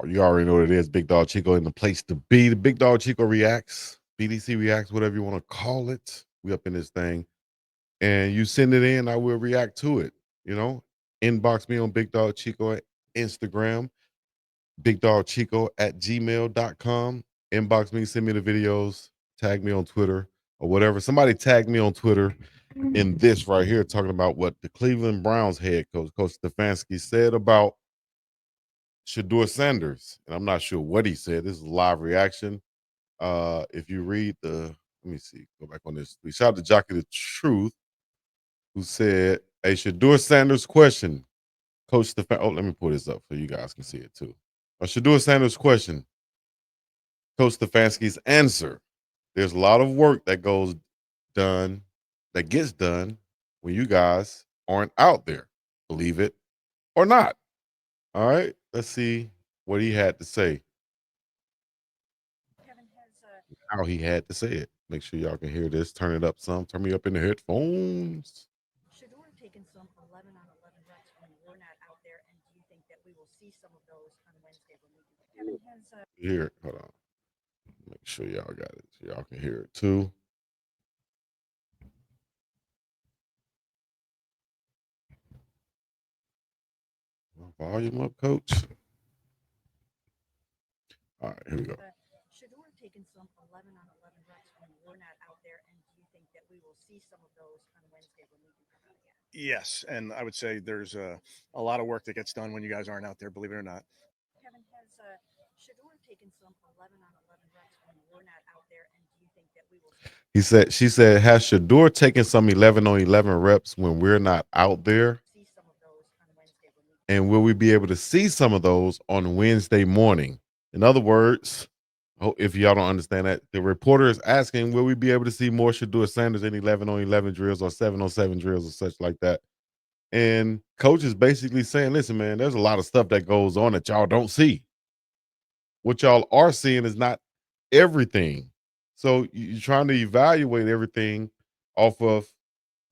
You already know what it is. Big Dog Chico in the place to be. The Big Dog Chico reacts, BDC reacts, whatever you want to call it. We up in this thing. And you send it in, I will react to it. You know, inbox me on Big Dog Chico at Instagram, BigDogChico at gmail.com. Inbox me, send me the videos, tag me on Twitter or whatever. Somebody tag me on Twitter in this right here, talking about what the Cleveland Browns head coach, Coach Stefanski, said about Shedeur Sanders. And I'm not sure what he said. This is a live reaction. If you read let me see, go back on this. We shout out to Jockey the Truth, who said, "Hey, Shedeur Sanders question, Coach Stefan." Oh, let me pull this up so you guys can see it too. Shedeur Sanders question, Coach Stefanski's answer. There's a lot of work that gets done when you guys aren't out there. Believe it or not. All right, let's see what he had to say. How he had to say it. Make sure y'all can hear this. Turn it up some. Turn me up in the headphones. Shedeur taking some 11 on 11 reps when we're not out there, and do you think that we will see some of those on Wednesday when we do? Kevin has Hear it. Hold on. Make sure y'all got it. So y'all can hear it too. Volume up, coach. All right, here we go. Shedeur taking some 11 on 11 reps when we're not out there, and do you think that we will see some of those on Wednesday when we do come out again? Yes, and I would say there's a lot of work that gets done when you guys aren't out there, believe it or not. Kevin has Shedeur taking some 11 on 11 reps when we're not out there, and do you think that we will? She said, has Shedeur taken some 11 on 11 reps when we're not out there? See some of those on Wednesday when we. And will we be able to see some of those on Wednesday morning? In other words, if y'all don't understand that, the reporter is asking, will we be able to see more Shedeur Sanders in 11 on 11 drills or 7 on 7 drills or such like that? And coach is basically saying, listen, man, there's a lot of stuff that goes on that y'all don't see. What y'all are seeing is not everything. So you're trying to evaluate everything off of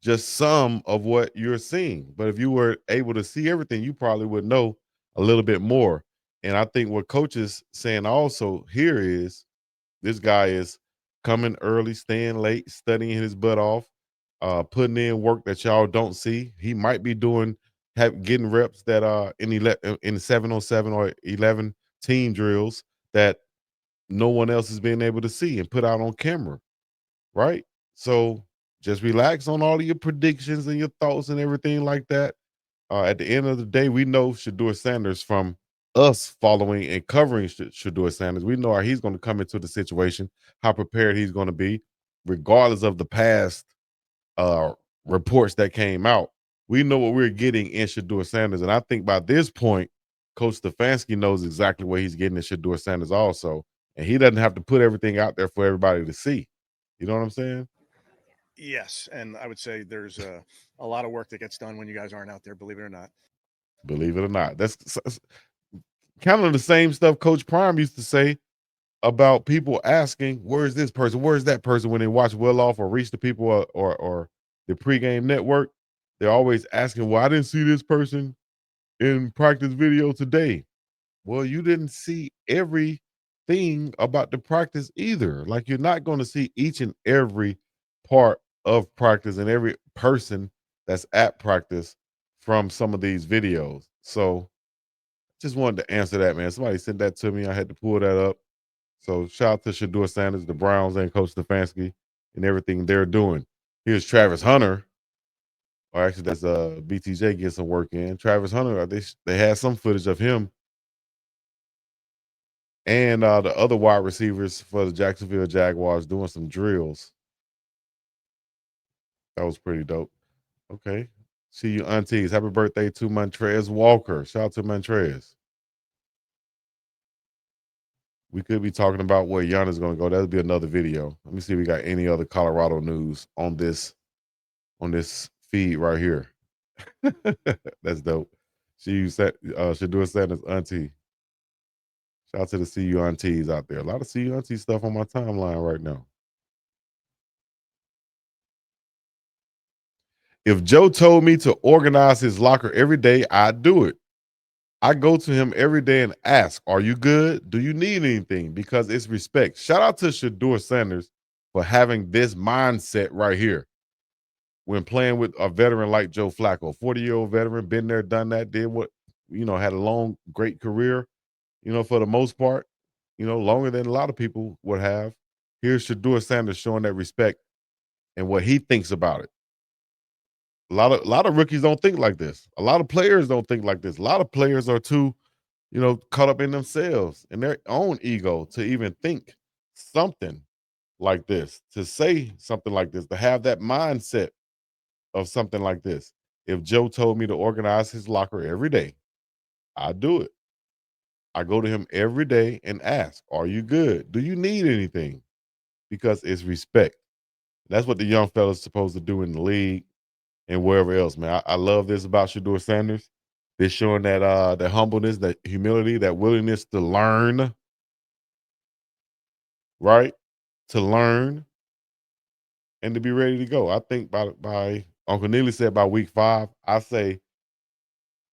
just some of what you're seeing. But if you were able to see everything, you probably would know a little bit more. And I think what coach is saying also here is this guy is coming early, staying late, studying his butt off, putting in work that y'all don't see. He might be getting reps that in 7 on 7 or 11 team drills that no one else is being able to see and put out on camera, right? So just relax on all of your predictions and your thoughts and everything like that. At the end of the day, we know Shedeur Sanders from us following and covering Shedeur Sanders. We know how he's going to come into the situation, how prepared he's going to be, regardless of the past uh, reports that came out. We know what we're getting in Shedeur Sanders. And I think by this point, Coach Stefanski knows exactly what he's getting in Shedeur Sanders also. And he doesn't have to put everything out there for everybody to see. You know what I'm saying? Yes, and I would say there's a lot of work that gets done when you guys aren't out there, believe it or not. Believe it or not. That's kind of the same stuff Coach Prime used to say about people asking, where's this person? Where's that person? When they watch Well Off or Reach the People or the pregame network, they're always asking, well, I didn't see this person in practice video today. Well, you didn't see everything about the practice either. Like you're not going to see each and every part of practice and every person that's at practice from some of these videos. So just wanted to answer that, man. Somebody sent that to me. I had to pull that up. So shout out to Shedeur Sanders, the Browns, and Coach Stefanski and everything they're doing. Here's Travis Hunter. Or actually, that's BTJ getting some work in. Travis Hunter, they had some footage of him and the other wide receivers for the Jacksonville Jaguars doing some drills. That was pretty dope. Okay. See you, aunties. Happy birthday to Montrez Walker. Shout out to Montrez. We could be talking about where Giannis going to go. That'll be another video. Let me see if we got any other Colorado news on this feed right here. That's dope. She said Shedeur Sanders auntie. Shout out to the CU aunties out there. A lot of CU auntie stuff on my timeline right now. If Joe told me to organize his locker every day, I'd do it. I go to him every day and ask, "Are you good? Do you need anything?" Because it's respect. Shout out to Shedeur Sanders for having this mindset right here when playing with a veteran like Joe Flacco, 40-year-old veteran, been there, done that, did what, had a long, great career, for the most part, longer than a lot of people would have. Here's Shedeur Sanders showing that respect and what he thinks about it. A lot of rookies don't think like this. A lot of players don't think like this. A lot of players are too, caught up in themselves and their own ego to even think something like this, to say something like this, to have that mindset of something like this. If Joe told me to organize his locker every day, I do it. I go to him every day and ask, "Are you good? Do you need anything?" Because it's respect. That's what the young fella's supposed to do in the league and wherever else, man. I love this about Shedeur Sanders. They're showing that humbleness, that humility, that willingness to learn, right? To learn and to be ready to go. I think by Uncle Neely said by week 5, I say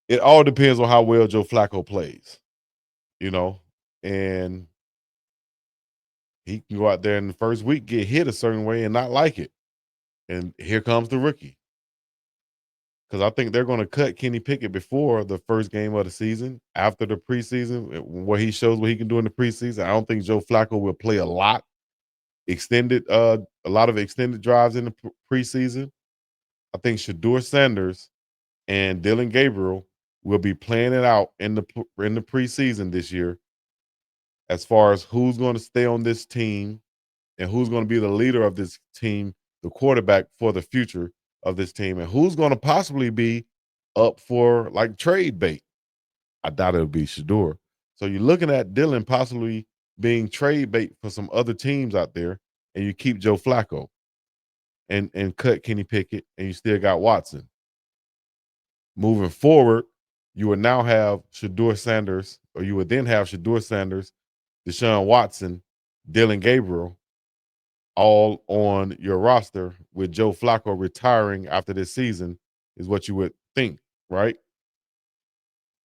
it all depends on how well Joe Flacco plays, you know, and he can go out there in the first week, get hit a certain way and not like it. And here comes the rookie. Because I think they're going to cut Kenny Pickett before the first game of the season, after the preseason, where he shows what he can do in the preseason. I don't think Joe Flacco will play a lot of extended drives in the preseason. I think Shedeur Sanders and Dylan Gabriel will be playing it out in the preseason this year as far as who's going to stay on this team and who's going to be the leader of this team, the quarterback for the future of this team, and who's going to possibly be up for like trade bait. I doubt it'll be Shedeur. So you're looking at Dylan possibly being trade bait for some other teams out there, and you keep Joe Flacco and cut Kenny Pickett, and you still got Watson. Moving forward, you would now have Shedeur Sanders, or you would then have Shedeur Sanders, Deshaun Watson, Dylan Gabriel, all on your roster with Joe Flacco retiring after this season, is what you would think, right?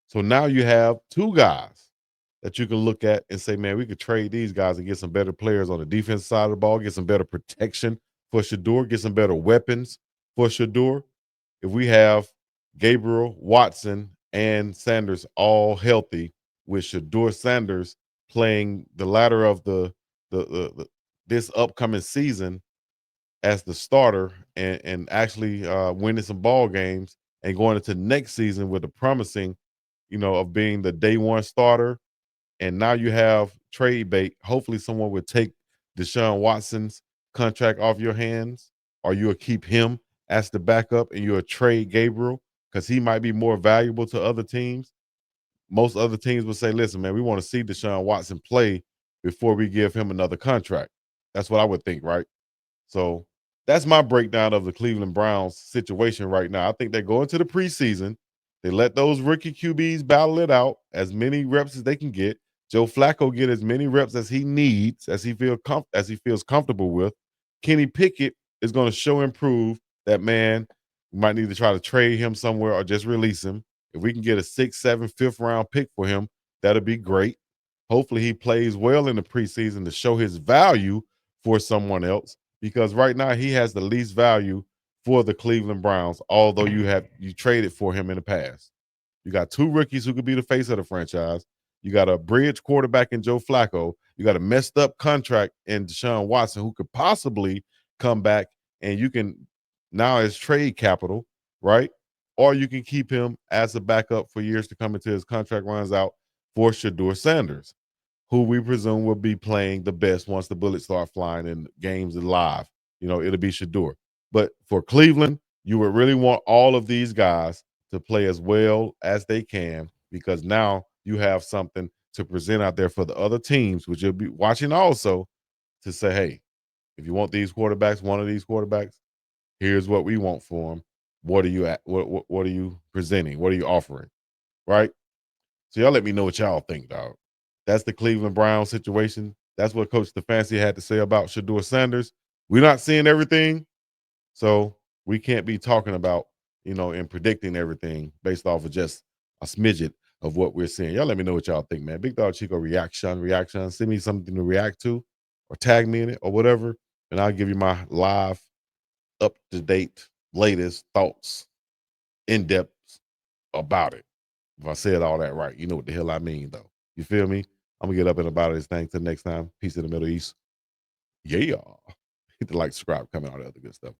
So now you have 2 guys that you can look at and say, man, we could trade these guys and get some better players on the defense side of the ball, get some better protection for Shedeur, get some better weapons for Shedeur. If we have Gabriel, Watson, and Sanders all healthy, with Shedeur Sanders playing the latter of the this upcoming season as the starter and actually winning some ball games and going into next season with the promising, of being the day one starter. And now you have trade bait. Hopefully, someone would take Deshaun Watson's contract off your hands, or you'll keep him as the backup and you'll trade Gabriel because he might be more valuable to other teams. Most other teams would say, listen, man, we want to see Deshaun Watson play before we give him another contract. That's what I would think, right? So that's my breakdown of the Cleveland Browns situation right now. I think they go into the preseason. They let those rookie QBs battle it out, as many reps as they can get. Joe Flacco get as many reps as he needs, as he feels comfortable with. Kenny Pickett is going to show and prove that, man, we might need to try to trade him somewhere or just release him. If we can get a 6th, 7th, 5th round pick for him, that'll be great. Hopefully he plays well in the preseason to show his value for someone else, because right now he has the least value for the Cleveland Browns, although you traded for him in the past. You got 2 rookies who could be the face of the franchise. You got a bridge quarterback in Joe Flacco. You got a messed up contract in Deshaun Watson, who could possibly come back, and you can now as trade capital, right? Or you can keep him as a backup for years to come until his contract runs out for Shedeur Sanders, who we presume will be playing the best once the bullets start flying and games are live. It'll be Shedeur. But for Cleveland, you would really want all of these guys to play as well as they can, because now you have something to present out there for the other teams, which you'll be watching also, to say, hey, if you want these quarterbacks, one of these quarterbacks, here's what we want for them. What are you at? What are you presenting? What are you offering? Right? So y'all let me know what y'all think, dog. That's the Cleveland Browns situation. That's what Coach Stefanski had to say about Shedeur Sanders. We're not seeing everything, so we can't be talking about, and predicting everything based off of just a smidget of what we're seeing. Y'all let me know what y'all think, man. Big Dog Chico reaction. Send me something to react to or tag me in it or whatever. And I'll give you my live, up to date, latest thoughts, in depth about it. If I said all that right, you know what the hell I mean, though. You feel me? I'm gonna get up and about this thing. Till next time. Peace in the Middle East. Yeah. Hit the like, subscribe, comment, all that other good stuff.